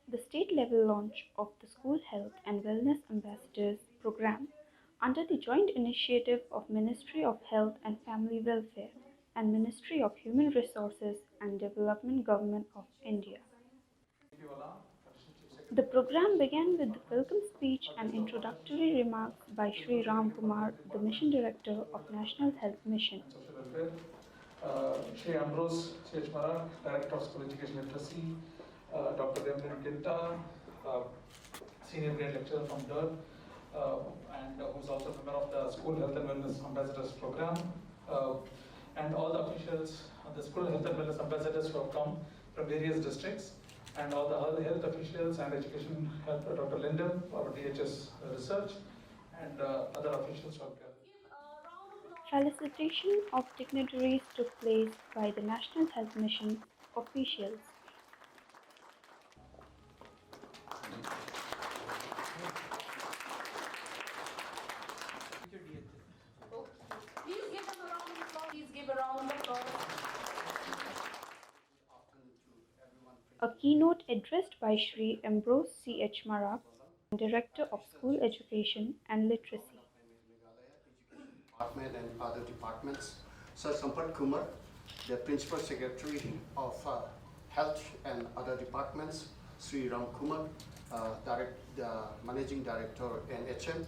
The state-level launch of the School Health and Wellness Ambassadors program under the joint initiative of Ministry of Health and Family Welfare and Ministry of Human Resources and Development Government of India. The program began with the welcome speech and introductory remarks by Shri Ram Kumar, the Mission Director of National Health Mission. Shri Ambrose C.H. Marak, Director of School Education Literacy, Dr. Emily Ginta, Senior Grade Lecturer from DERT, and who is also a member of the School Health and Wellness Ambassadors Program, and all the officials, the School Health and Wellness Ambassadors who have come from various districts, and all the health officials and education help, Dr. Linden, our DHS research, and other officials who have gathered. Felicitation of dignitaries took place by the National Health Mission officials. Please give a round of applause. A keynote addressed by Shri Ambrose C.H. Marak, Director of School Education and Literacy. Department and other departments. Sir Sampat Kumar, the Principal Secretary of Health and other departments. Sri Ram Kumar, the Managing Director NHM,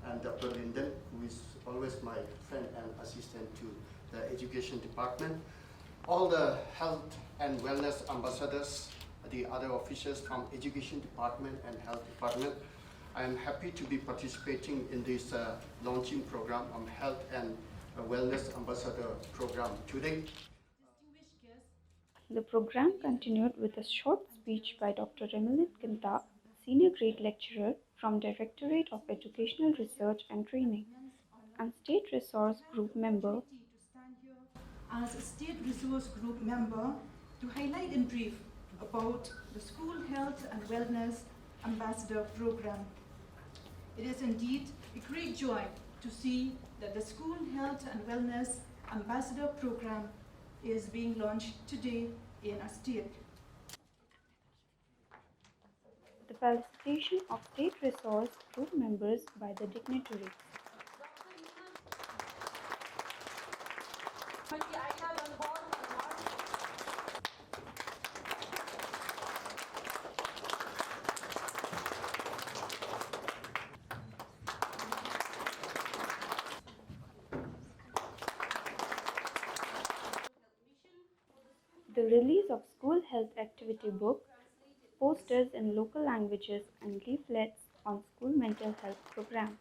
and Dr. Linden, who is always my friend and assistant to the Education Department. All the Health and Wellness Ambassadors, the other officials from Education Department and Health Department. I am happy to be participating in this launching program on Health and Wellness Ambassador program today. The program continued with a short speech by Dr. Emily Ginta, Senior Grade Lecturer from Directorate of Educational Research and Training, and State Resource Group member. As a State Resource Group member, to highlight in brief about the School Health and Wellness Ambassador program. It is indeed a great joy to see that the School Health and Wellness Ambassador program is being launched today in our state. The felicitation of State Resource Group members by the dignitaries. The release of School Health Activity Book, posters in local languages and leaflets on school mental health program.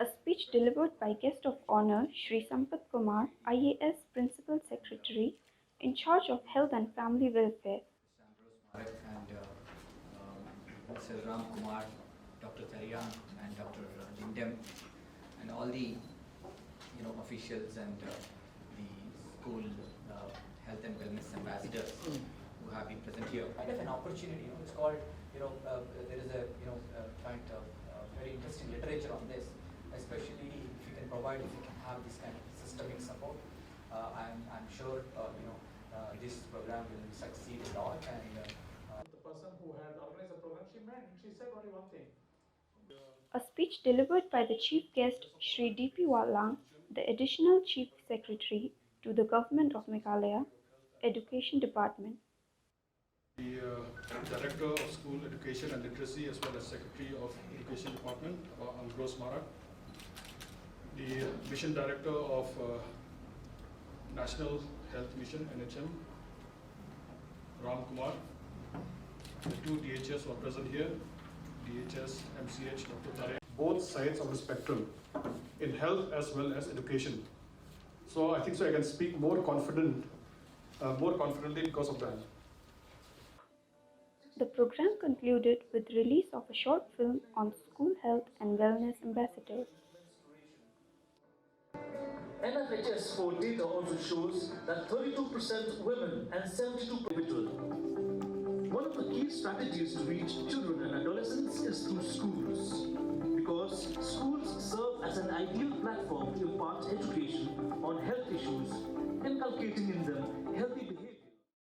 A speech delivered by guest of honor Shri Sampat Kumar, IAS Principal Secretary in charge of Health and Family Welfare. And Mr. Ram Kumar, Dr. Tarian and Dr. Lindem and all the officials and the school health and wellness ambassadors who have been present here. Kind of an opportunity, it's called, there is a, kind of very interesting literature on this, especially if you can have this kind of systemic support. I'm sure, this program will succeed a lot. And the person who had organized the program, she said only one thing. A speech delivered by the chief guest Shri D.P. Walang, the Additional Chief Secretary to the Government of Meghalaya, Education Department. The Director of School Education and Literacy as well as Secretary of Education Department, Ambrose Marak. The Mission Director of National Health Mission, NHM, Ram Kumar. The two DHS who are present here, DHS, MCH, Dr. Tare. Both sides of the spectrum in health as well as education. So I think I can speak more confidently because of that. The program concluded with release of a short film on School Health and Wellness Ambassadors. NFHS 4 data also shows that 32% women and 72% individual. One of the key strategies to reach children and adolescents is through schools, because schools serve as an ideal platform to impart education on health issues, inculcating in them